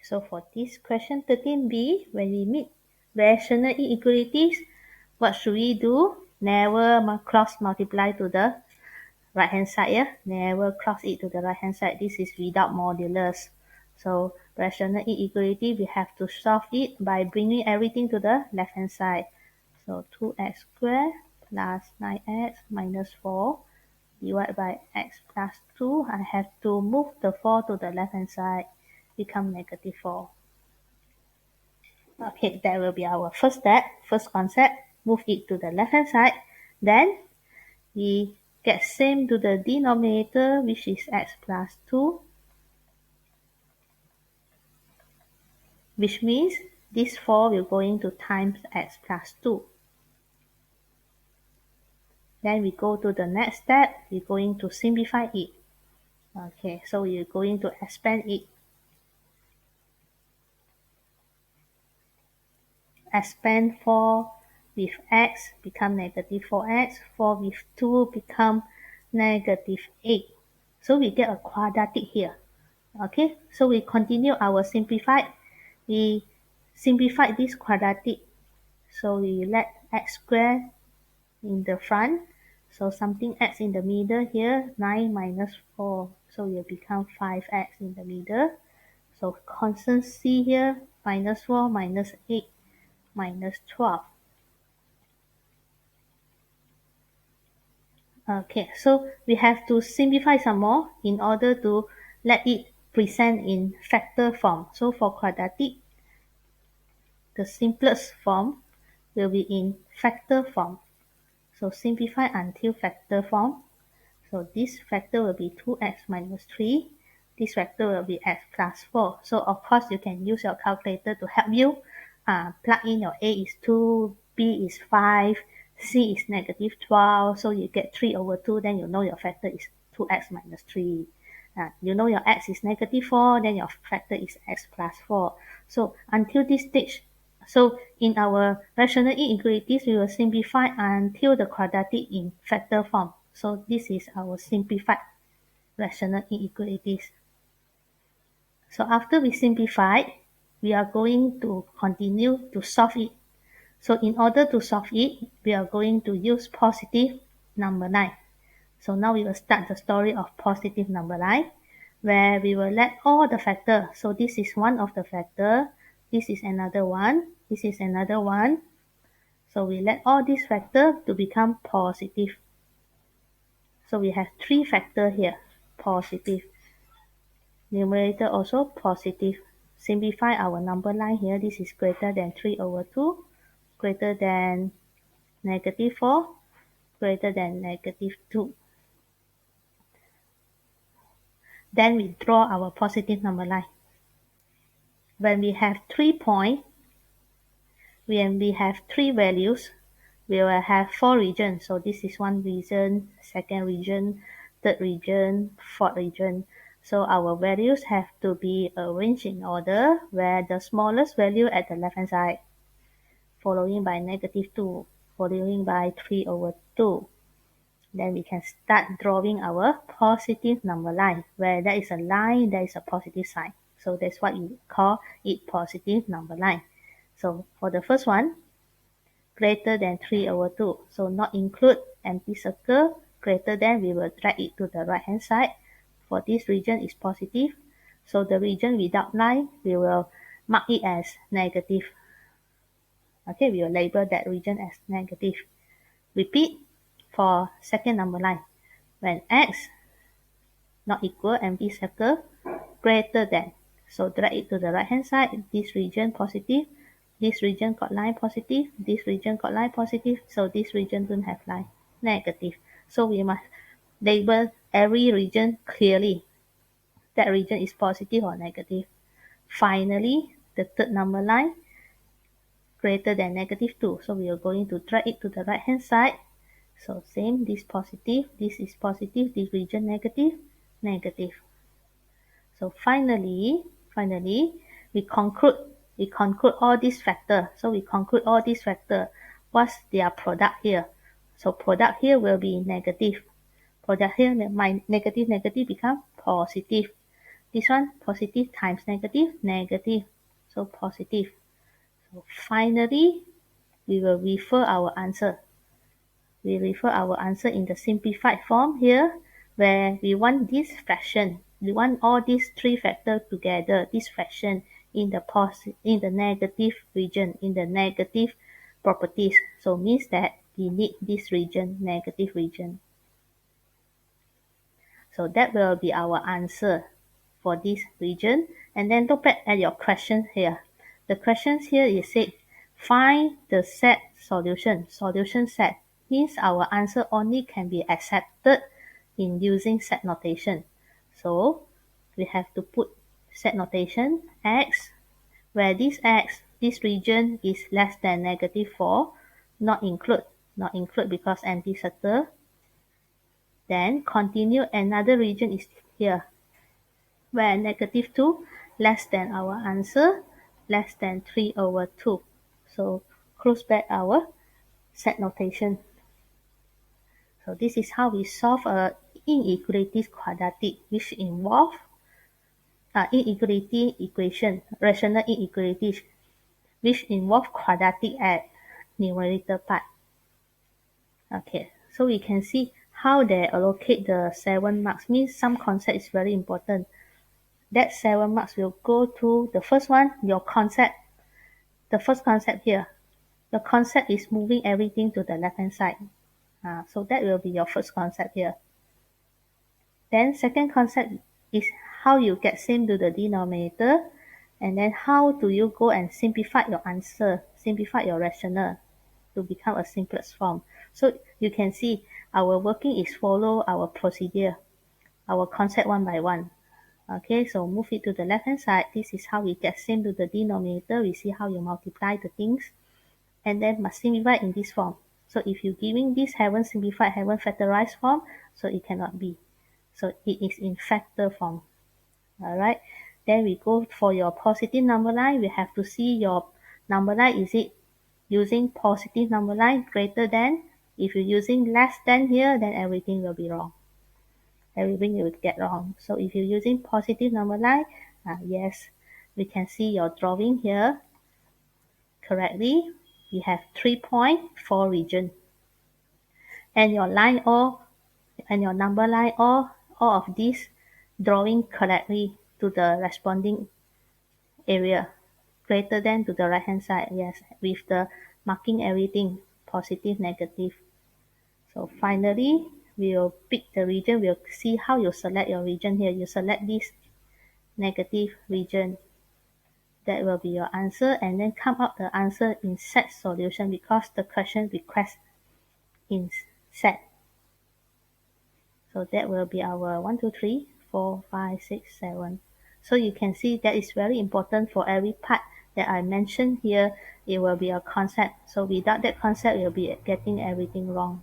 So for this question 13b, when we meet rational inequalities, what should we do? Never cross multiply to the right hand side. Yeah? Never cross it to the right hand side. This is without modulus. So rational inequality, we have to solve it by bringing everything to the left hand side. So 2x squared plus 9x minus 4 divided by x plus 2. I have to move the 4 to the left hand side, become negative 4. Okay, that will be our first step, first concept. Move it to the left hand side. Then we get same to the denominator, which is x plus 2, which means this 4 will going to times x plus 2. Then we go to the next step, we're going to simplify it. Okay, so we're going to expand it. Expand 4 with x become negative 4x, 4 with 2 become negative 8. So we get a quadratic here. Okay, so we continue our simplified. We simplify this quadratic. So we let x squared in the front. So something x in the middle here, 9 minus 4. So it will become 5x in the middle. So constant c here, minus 4 minus 8 minus 12. Okay, so we have to simplify some more in order to let it present in factor form. So for quadratic, the simplest form will be in factor form. So simplify until factor form. So this factor will be 2x minus 3. This factor will be x plus 4. So of course you can use your calculator to help you. Plug in your a is 2, b is 5, c is negative 12. So you get 3 over 2. Then you know your factor is 2x minus 3. You know your x is negative 4. Then your factor is x plus 4. So until this stage, so in our rational inequalities, we will simplify until the quadratic in factor form. So this is our simplified rational inequalities. So after we simplify, we are going to continue to solve it. So in order to solve it, we are going to use positive number line. So now we will start the story of positive number line, where we will let all the factors. So this is one of the factor. This is another one. This is another one. So we let all these factors to become positive. So we have 3 factors here, positive. Numerator also positive. Simplify our number line here. This is greater than 3 over 2, greater than negative 4, greater than negative 2. Then we draw our positive number line. When we have 3 points, when we have 3 values, we will have 4 regions. So this is one region, second region, third region, fourth region. So our values have to be arranged in order, where the smallest value at the left hand side, following by negative 2, following by 3 over 2. Then we can start drawing our positive number line. Where there is a line, there is a positive sign. So that's what we call it positive number line. So for the first one, greater than 3 over 2. So not include empty circle. Greater than, we will drag it to the right hand side. For this region is positive. So the region without line, we will mark it as negative. Okay, we will label that region as negative. Repeat for second number line. When x not equal empty circle, greater than. So drag it to the right hand side. This region positive. This region got line positive. This region got line positive. So this region don't have line negative. So we must label every region clearly. That region is positive or negative. Finally, the third number line, greater than negative 2. So we are going to drag it to the right hand side. So same, this positive, this is positive, this region negative, negative. So finally, we conclude all these factors. So we conclude all these factors. What's their product here? So product here will be negative. Product here, my negative become positive. This one, positive times negative, negative. So positive. So finally, we will refer our answer. We refer our answer in the simplified form here, where we want this fraction. We want all these three factors together, this fraction in the negative region, in the negative properties. So means that we need this region, negative region. So that will be our answer for this region. And then look back at your question here. The questions here is said, find the set solution. Solution set means our answer only can be accepted in using set notation. So we have to put set notation x, where this x, this region is less than -4, not include because empty circle. Then continue, another region is here, where -2 less than our answer, less than 3/2. So close back our set notation. So this is how we solve a inequality quadratic, which involve inequality equation, rational inequalities, which involve quadratic at numerator part. Okay, so we can see how they allocate the 7 marks. Means some concept is very important. That 7 marks will go to the first one, your concept. The first concept here. Your concept is moving everything to the left hand side. So that will be your first concept here. Then second concept is how you get same to the denominator, and then how do you go and simplify your answer, simplify your rational to become a simplest form. So you can see our working is follow our procedure, our concept one by one. Okay, so move it to the left hand side. This is how we get same to the denominator. We see how you multiply the things, and then must simplify in this form. So if you giving this haven't simplified, haven't factorized form, so it cannot be. So it is in factor form. Alright, then we go for your positive number line. We have to see your number line, is it using positive number line greater than? If you're using less than here, then everything will be wrong. Everything will get wrong. So if you're using positive number line, yes, we can see your drawing here correctly. You have 3 point, 4 region. And your line all, and your number line all of these drawing correctly to the responding area, greater than to the right hand side, yes, with the marking everything, positive, negative. So finally, we'll pick the region. We'll see how you select your region here. You select this negative region. That will be your answer, and then come up the answer in set solution because the question requests in set. So that will be our 1, 2, 3, 4, 5, 6, 7. So you can see that is very important for every part that I mentioned here. It will be a concept. So without that concept, you'll be getting everything wrong.